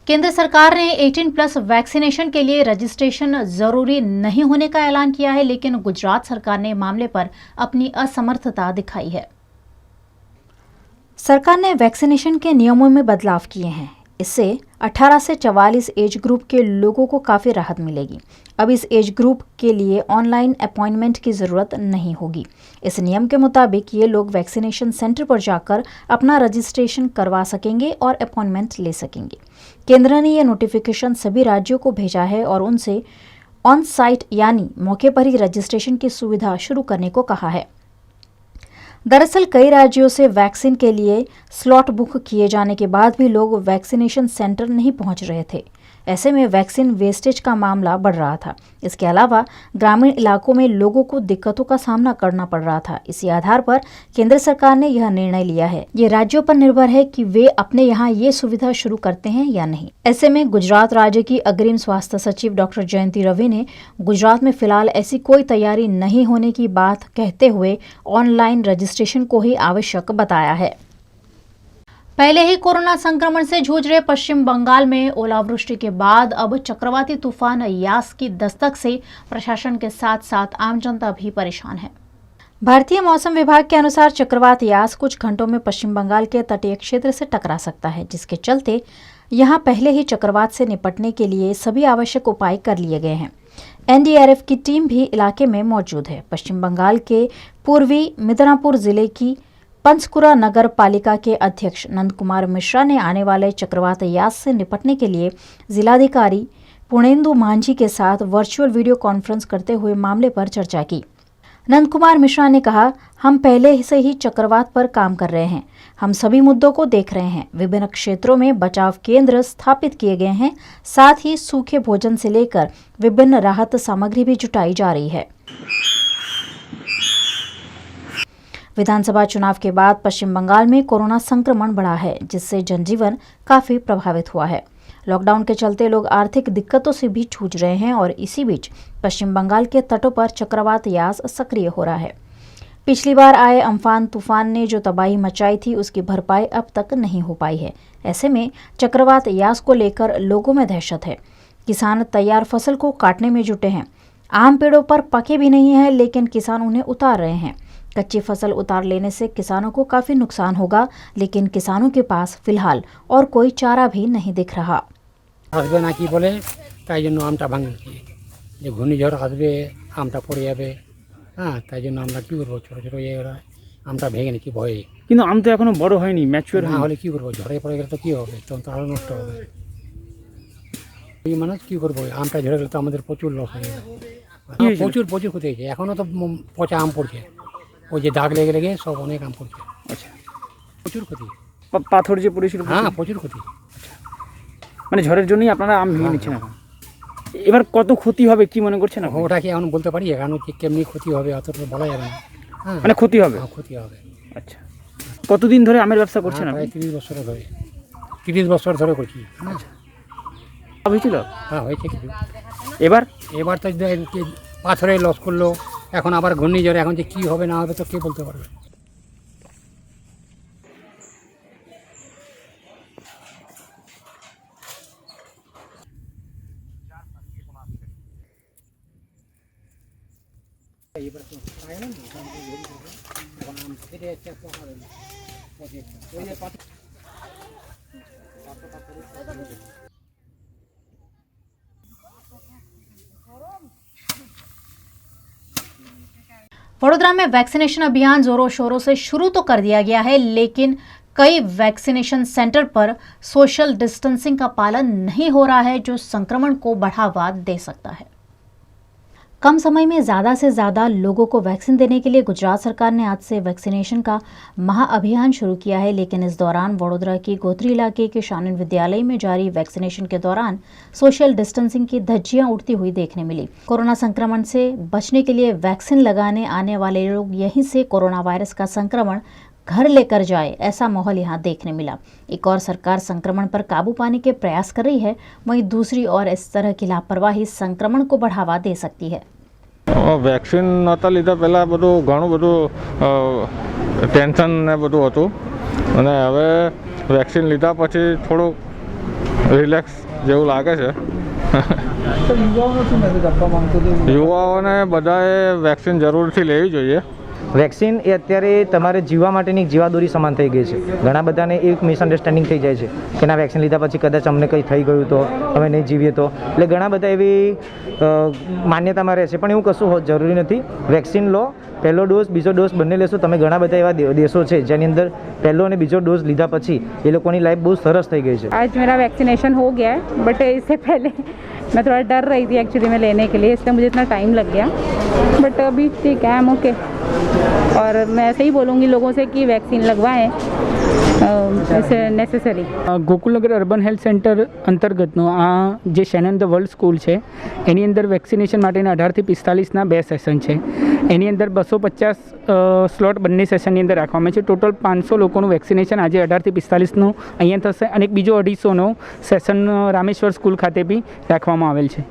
केंद्र सरकार ने 18+ वैक्सीनेशन के लिए रजिस्ट्रेशन जरूरी नहीं होने का ऐलान किया है, लेकिन गुजरात सरकार ने मामले पर अपनी असमर्थता दिखाई है। सरकार ने वैक्सीनेशन के नियमों में बदलाव किए हैं। इससे 18 से 44 एज ग्रुप के लोगों को काफ़ी राहत मिलेगी। अब इस एज ग्रुप के लिए ऑनलाइन अपॉइंटमेंट की ज़रूरत नहीं होगी। इस नियम के मुताबिक ये लोग वैक्सीनेशन सेंटर पर जाकर अपना रजिस्ट्रेशन करवा सकेंगे और अपॉइंटमेंट ले सकेंगे। केंद्र ने यह नोटिफिकेशन सभी राज्यों को भेजा है और उनसे ऑन साइट यानी मौके पर ही रजिस्ट्रेशन की सुविधा शुरू करने को कहा है। दरअसल कई राज्यों से वैक्सीन के लिए स्लॉट बुक किए जाने के बाद भी लोग वैक्सीनेशन सेंटर नहीं पहुंच रहे थे। ऐसे में वैक्सीन वेस्टेज का मामला बढ़ रहा था। इसके अलावा ग्रामीण इलाकों में लोगों को दिक्कतों का सामना करना पड़ रहा था। इसी आधार पर केंद्र सरकार ने यह निर्णय लिया है। ये राज्यों पर निर्भर है कि वे अपने यहाँ ये सुविधा शुरू करते हैं या नहीं। ऐसे में गुजरात राज्य की अग्रिम स्वास्थ्य सचिव डॉक्टर जयंती रवि ने गुजरात में फिलहाल ऐसी कोई तैयारी नहीं होने की बात कहते हुए ऑनलाइन रजिस्ट्रेशन को ही आवश्यक बताया है। पहले ही कोरोना संक्रमण से जूझ रहे पश्चिम बंगाल में ओलावृष्टि के बाद अब चक्रवाती तूफान यास की दस्तक से प्रशासन के साथ साथ आम जनता भी परेशान है। भारतीय मौसम विभाग के अनुसार चक्रवात यास कुछ घंटों में पश्चिम बंगाल के तटीय क्षेत्र से टकरा सकता है, जिसके चलते यहां पहले ही चक्रवात से निपटने के लिए सभी आवश्यक उपाय कर लिए गए हैं। एनडीआरएफ की टीम भी इलाके में मौजूद है। पश्चिम बंगाल के पूर्वी मिदनापुर जिले की पंचकुरा नगर पालिका के अध्यक्ष नंद कुमार मिश्रा ने आने वाले चक्रवात यास से निपटने के लिए जिलाधिकारी पुणेंदु मांझी के साथ वर्चुअल वीडियो कॉन्फ्रेंस करते हुए मामले पर चर्चा की। नंद कुमार मिश्रा ने कहा, हम पहले से ही चक्रवात पर काम कर रहे हैं। हम सभी मुद्दों को देख रहे हैं। विभिन्न क्षेत्रों में बचाव केंद्र स्थापित किए गए हैं। साथ ही सूखे भोजन से लेकर विभिन्न राहत सामग्री भी जुटाई जा रही है। विधानसभा चुनाव के बाद पश्चिम बंगाल में कोरोना संक्रमण बढ़ा है, जिससे जनजीवन काफी प्रभावित हुआ है। लॉकडाउन के चलते लोग आर्थिक दिक्कतों से भी जूझ रहे हैं और इसी बीच पश्चिम बंगाल के तटों पर चक्रवात यास सक्रिय हो रहा है। पिछली बार आए अम्फान तूफान ने जो तबाही मचाई थी, उसकी भरपाई अब तक नहीं हो पाई है। ऐसे में चक्रवात यास को लेकर लोगों में दहशत है। किसान तैयार फसल को काटने में जुटे हैं। आम पेड़ों पर पके भी नहीं है, लेकिन किसान उन्हें उतार रहे हैं। कच्ची फसल उतार लेने से किसानों को काफी नुकसान होगा, लेकिन किसानों के पास फिलहाल और कोई चारा भी नहीं दिख रहा। আসবে না কি বলে তাই জন্য আমটা ভাঙিয়েছি যে ঘূর্ণিঝড় আসবে আমটা পড়ে যাবে। হ্যাঁ, তাই জন্য আমরা কী করবো, ছোটো ছোটো ওরা আমটা ভেঙে নিচ্ছি ভয়ে। কিন্তু আম তো এখনো বড় হয়নি, ম্যাচিওর না হলে কী করবো, ঝড়ে পড়ে গেলে তো কী হবে, তখন তো আরও নষ্ট হবে। এই মানুষ কী করবো, আমটা ঝরে গেলে তো আমাদের প্রচুর লস হয়ে যাবে। প্রচুর প্রচুর ক্ষতি হয়েছে। এখনও তো পচা আম পড়ছে, ওই যে দাগ লেগে লেগে সব অনেক আম পড়ছে। আচ্ছা, প্রচুর ক্ষতি। পাথর যে পড়েছিল? হ্যাঁ, প্রচুর ক্ষতি। মানে ঝড়ের জন্যই আপনারা আম ভেঙে নিচ্ছেন এখন। এবার কত ক্ষতি হবে কি মনে করছেন আপনি? ওটা কি এখন বলতে পারি? এখন কেমনি ক্ষতি হবে অতটা বলা যাবে না। হ্যাঁ, মানে ক্ষতি হবে? ক্ষতি হবে। আচ্ছা, কতদিন ধরে আমের ব্যবসা করছেন আপনি? প্রায় 30 বছর ধরে। 30 বছর ধরে করছি। আচ্ছা, লাভ হয়েছিল? হ্যাঁ, হয়েছে কিছু। এবার তো পাথরে লস করলো, এখন আবার ঘূর্ণিঝড়ে, এখন যে কী হবে না হবে তো কে বলতে পারবে। वडोदरा में वैक्सीनेशन अभियान जोरों शोरों से शुरू तो कर दिया गया है, लेकिन कई वैक्सीनेशन सेंटर पर सोशल डिस्टेंसिंग का पालन नहीं हो रहा है, जो संक्रमण को बढ़ावा दे सकता है। कम समय में ज़्यादा से ज़्यादा लोगों को वैक्सीन देने के लिए गुजरात सरकार ने आज से वैक्सीनेशन का महाअभियान शुरू किया है, लेकिन इस दौरान वडोदरा की गोत्री इलाके के शानन विद्यालय में जारी वैक्सीनेशन के दौरान सोशल डिस्टेंसिंग की धज्जियां उड़ती हुई देखने मिली। कोरोना संक्रमण से बचने के लिए वैक्सीन लगाने आने वाले लोग यहीं से कोरोना वायरस का संक्रमण घर लेकर जाए, ऐसा माहौल यहाँ देखने मिला। एक और सरकार संक्रमण पर काबू पाने के प्रयास कर रही है, वहीं दूसरी ओर इस तरह की लापरवाही संक्रमण को बढ़ावा दे सकती है। વેક્સિન નહોતા લીધા પહેલાં બધું ઘણું બધું ટેન્શન ને બધું હતું, અને હવે વેક્સિન લીધા પછી થોડું રિલેક્સ જેવું લાગે છે. યુવાઓને બધાએ વેક્સિન જરૂરથી લેવી જોઈએ. વેક્સિન એ અત્યારે તમારે જીવવા માટેની જીવાદોરી સમાન થઈ ગઈ છે. ઘણા બધાને એક મિસઅન્ડરસ્ટેન્ડિંગ થઈ જાય છે કે ના વેક્સિન લીધા પછી કદાચ અમને કંઈ થઈ ગયું તો અમે નહીં જીવીએ તો, એટલે ઘણા બધા એવી માન્યતામાં રહે છે. પણ એવું કશું જરૂરી નથી. વેક્સિન લો, પહેલો ડોઝ બીજો ડોઝ બંને લેશો. તમે ઘણા બધા એવા દેશો છે જેની અંદર પહેલો અને બીજો ડોઝ લીધા પછી એ લોકોની લાઈફ બહુ સરસ થઈ ગઈ છે. आज मेरा वैक्सीनेशन हो गया है, बट इससे पहले मैं थोड़ा डर रही थी एक्चुअली में लेने के लिए, इसलिए मुझे इतना टाइम लग गया. बट अभी ठीक है, आई एम ओके. और मैं ऐसे ही बोलूँगी लोगों से कि वैक्सीन लगवाएं, it's necessary. Gokulnagar urban health centre અંતર્ગતનું આ જે શેનન ધ વર્લ્ડ સ્કૂલ છે એની અંદર વેક્સિનેશન માટેના 18 થી 45ના 2 સેશન છે. એની અંદર 250 સ્લોટ બંને સેશનની અંદર રાખવામાં છે. ટોટલ 500 લોકોનું વેક્સિનેશન આજે 18 થી 45નું અહીંયા થશે અને એક બીજો 250નો સેશન રામેશ્વર સ્કૂલ ખાતે બી રાખવામાં આવેલ છે.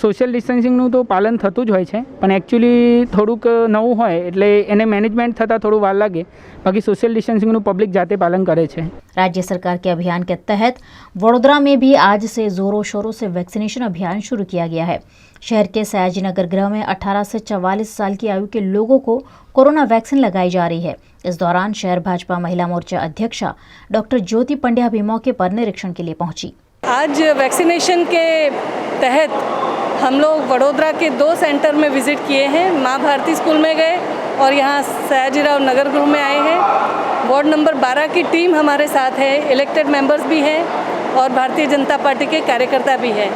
સોશિયલ ડિસ્ટન્સિંગનું તો પાલન થતું જ હોય છે, પણ એકચ્યુઅલી થોડુંક નવું હોય એટલે એને મેનેજમેન્ટ થતાં થોડું વાર લાગે. बाकी सोशल डिस्टेंसिंग पब्लिक जाते पालन करे छे. राज्य सरकार के अभियान के तहत वडोदरा में भी आज से जोरों शोरों से वैक्सीनेशन अभियान शुरू किया गया है. शहर के सयाजी नगर गृह में 18 से 44 साल की आयु के लोगों को कोरोना वैक्सीन लगाई जा रही है. इस दौरान शहर भाजपा महिला मोर्चा अध्यक्षा डॉक्टर ज्योति पंड्या भी मौके पर निरीक्षण के लिए पहुंची. आज वैक्सीनेशन के तहत हम लोग वडोदरा के 2 सेंटर में विज़िट किए हैं. माँ भारती स्कूल में गए और यहाँ सयाजीराव नगर गृह में आए हैं. वार्ड नंबर 12 की टीम हमारे साथ है, इलेक्टेड मेंबर्स भी हैं और भारतीय जनता पार्टी के कार्यकर्ता भी हैं.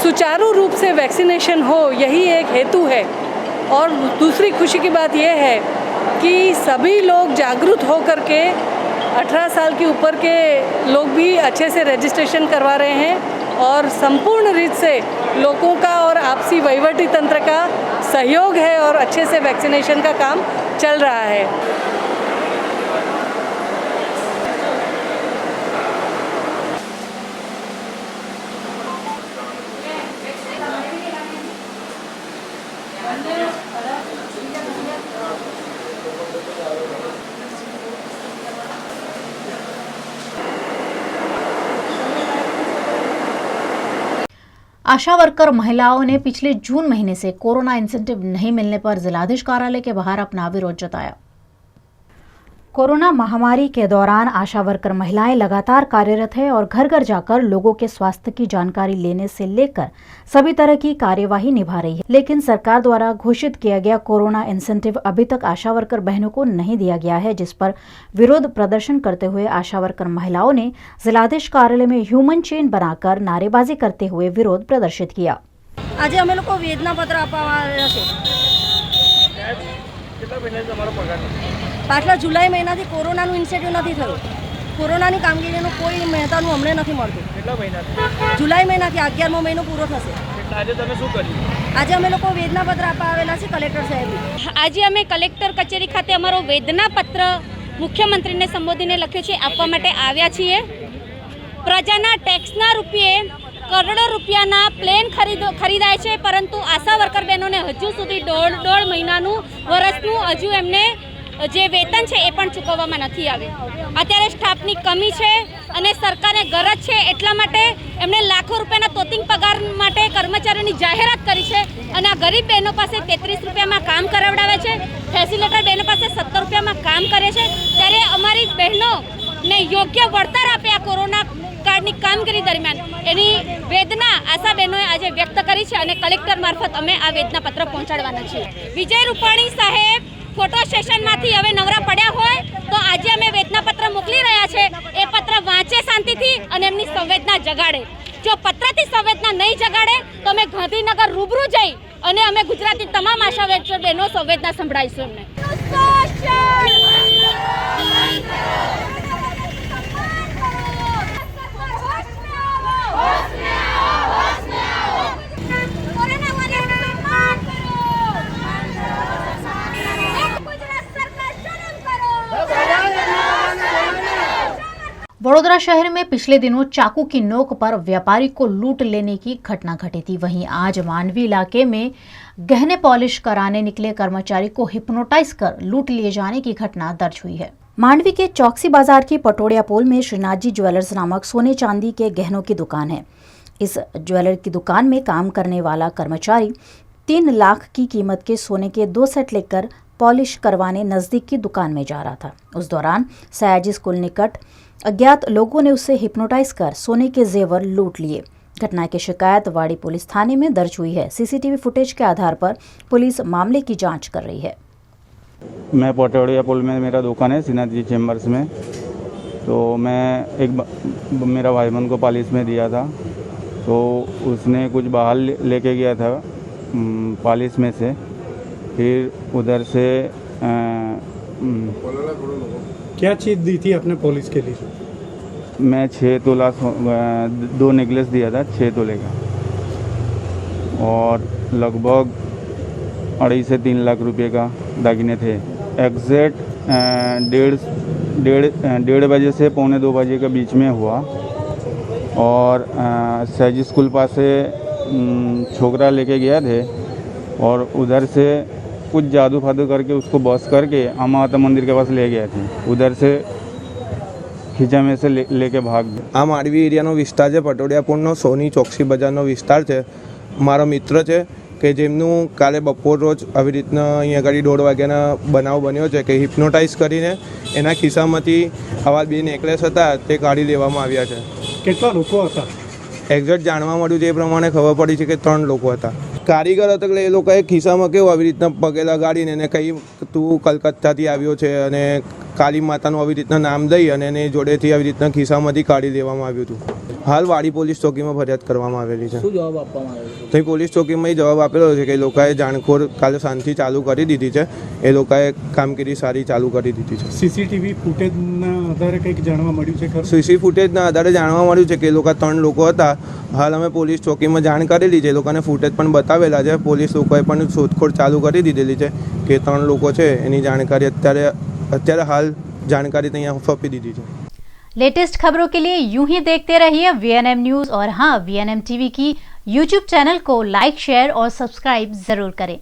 सुचारू रूप से वैक्सीनेशन हो, यही एक हेतु है. और दूसरी खुशी की बात यह है कि सभी लोग जागरूक हो कर के 18 साल के ऊपर के लोग भी अच्छे से रजिस्ट्रेशन करवा रहे हैं और संपूर्ण रीत से लोगों का और आपसी वहीवटी तंत्र का सहयोग है और अच्छे से वैक्सीनेशन का काम चल रहा है. आशा वर्कर महिलाओं ने पिछले जून महीने से कोरोना इंसेंटिव नहीं मिलने पर जिलाधीश कार्यालय के बाहर अपना विरोध जताया. कोरोना महामारी के दौरान आशा वर्कर महिलाएं लगातार कार्यरत है और घर घर जाकर लोगों के स्वास्थ्य की जानकारी लेने से लेकर सभी तरह की कार्यवाही निभा रही है. लेकिन सरकार द्वारा घोषित किया गया कोरोना इंसेंटिव अभी तक आशा वर्कर बहनों को नहीं दिया गया है, जिस पर विरोध प्रदर्शन करते हुए आशा वर्कर महिलाओं ने जिलाधीश कार्यालय में ह्यूमन चेन बनाकर नारेबाजी करते हुए विरोध प्रदर्शित किया. आज अमे लोग वेदना पत्र पाछला जुलाई महीना थी कोरोना इंसेंटिव नहीं थयो. कोरोना कामगीरी कोई मेहता अमने नहीं मळतुं. जुलाई महीना थी 11मो महीनो पूरो थशे. आज अमे लोग वेदना पत्र आवेला छे कलेक्टर साहेब. आज अमे कलेक्टर कचेरी खाते अमारो वेदना पत्र मुख्यमंत्री ने संबोधीने लख्यो छे आपवा माटे आव्या छीए. प्रजाना टेक्सना रूपिये करोड़ों रूपियाना प्लेन खरीदाय छे, परंतु आशा वर्कर बहनों ने हजू सुधी दौड़ महीनानु वर्षनु हजू एमने जे वेतन छे ए पण चूकववामां नथी आव्युं. अत्यारे स्टाफनी कमी छे अने सरकारे गरज छे એટલા માટે એમણે લાખો રૂપિયાના તોતિંગ પગાર માટે કર્મચારીઓની જાહેરાત કરી છે અને આ ગરીબ બહેનો પાસે 33 રૂપિયામાં કામ કરાવડાવે છે, ફેસિલિટેટર બહેનો પાસે 17 રૂપિયામાં કામ કરે છે. ત્યારે અમારી બહેનોને યોગ્ય વળતર આપે આ કોરોના કાર્ડની કામગીરી દરમિયાન એની વેદના આશા બહેનોએ આજે વ્યક્ત કરી છે અને કલેક્ટર મારફત અમે આ વેદના પત્ર પહોંચાડવાના છીએ. વિજય રૂપાણી સાહેબ फोटो सेशन में हवे नवरा पड़ा होय तो आज अमे वेदना पत्र मोकली रह्या छे. ए पत्र वाँचे शांति थी और एमनी संवेदना जगाड़े. जो पत्र थी संवेदना नहीं जगाड़े तो अमे गांधीनगर रूबरू जई अने अमे गुजराती तमाम आशा वर्कर बहनों संवेदना संभळाईशुं. वडोदरा शहर में पिछले दिनों चाकू की नोक पर व्यापारी को लूट लेने की घटना घटी थी. वहीं आज मानवी इलाके में गहने पॉलिश कराने निकले कर्मचारी को हिप्नोटाइज कर लूट लिए जाने की घटना दर्ज हुई है. मांडवी के चौकसी बाजार की पटोड़िया पोल में श्रीनाथ जी ज्वेलर्स नामक सोने चांदी के गहनों की दुकान है। इस ज्वेलर की दुकान में काम करने वाला कर्मचारी 3 लाख की कीमत के सोने के 2 सेट लेकर पॉलिश करवाने नजदीक की दुकान में जा रहा था। उस दौरान सयाजी स्कूल निकट अज्ञात लोगों ने उसे हिप्नोटाइज कर सोने के जेवर लूट लिए। घटना की शिकायत वाड़ी पुलिस थाने में दर्ज हुई है। सीसीटीवी फुटेज के आधार पर पुलिस मामले की जांच कर रही है। मैं पटोड़िया पुल में मेरा दुकान है श्रीनाथ जी चैम्बर्स में। तो मैं मेरा भाईबंद को पॉलिश में दिया था, तो उसने कुछ बाहर लेके गया था पॉलिश में से। फिर उधर से क्या चीज़ दी थी आपने पॉलिश के लिए? मैं 6 तोला 2 नेकलेस दिया था 6 तोले का, और लगभग 2.5 से 3 लाख रुपए का दागिने थे। एग्जैक्ट 1:30 बजे से 1:45 बजे के बीच में हुआ। और सयाजी स्कूल पास से छोकरा लेके गया थे, और उधर से कुछ जादू फादू करके उसको बस करके अम्मा माता मंदिर के पास ले गए थे। उधर से खींचा में से लेके भाग गए। आ मांडवी एरियानो विस्तार है, पटोड़िया पुलनो सोनी चौकसी बजारनो विस्तार है। मारो मित्र है કે જેમનું કાલે બપોર રોજ આવી રીતના અહીંયા આગળ 1:30 વાગ્યાના બનાવ બન્યો છે કે હિપ્નોટાઇઝ કરીને એના ખિસ્સામાંથી આવા 2 નેકલેસ હતા તે કાઢી લેવામાં આવ્યા છે। કેટલા લોકો હતા? એક્ઝેક્ટ જાણવા મળ્યું છે એ પ્રમાણે ખબર પડી છે કે 3 લોકો હતા। કારીગર હતો એટલે એ લોકોએ ખિસ્સામાં કેવું આવી રીતના પગે લગાડીને એને કહી તું કલકત્તાથી આવ્યો છે અને કાલી માતાનું આવી રીતના નામ દઈ અને એની જોડેથી આવી રીતના ખિસ્સામાંથી કાઢી લેવામાં આવ્યું હતું। હાલ વાડી પોલીસ ચોકીમાં ફરિયાદ કરવામાં આવેલી છે। શું જવાબ આપવામાં આવ્યો? તો પોલીસ ચોકીમાં જવાબ આપેલો છે કે એ લોકોએ જાણખોર કાલે શાંતિ ચાલુ કરી દીધી છે। એ લોકોએ કામગીરી સારી ચાલુ કરી દીધી છે। સીસીટીવી ફૂટેજના આધારે કંઈક જાણવા મળ્યું છે ખરું? સીસી ફૂટેજના આધારે જાણવા મળ્યું છે કે એ લોકો 3 લોકો હતા। હાલ અમે પોલીસ ચોકીમાં જાણ કરેલી છે, એ લોકોને ફૂટેજ પણ બતાવેલા છે। પોલીસ લોકોએ પણ શોધખોળ ચાલુ કરી દીધેલી છે કે 3 લોકો છે એની જાણકારી અત્યારે હાલ जानकारी तो यहाँ सौंपी दी थी। लेटेस्ट खबरों के लिए यूं ही देखते रहिए VNM न्यूज़, और हाँ, VNM टीवी की YouTube चैनल को लाइक, शेयर और सब्सक्राइब जरूर करें।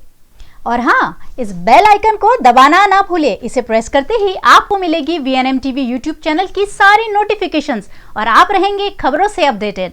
और हाँ, इस बेल आइकन को दबाना ना भूलें। इसे प्रेस करते ही आपको मिलेगी VNM टीवी YouTube चैनल की सारी नोटिफिकेशंस और आप रहेंगे खबरों से अपडेटेड।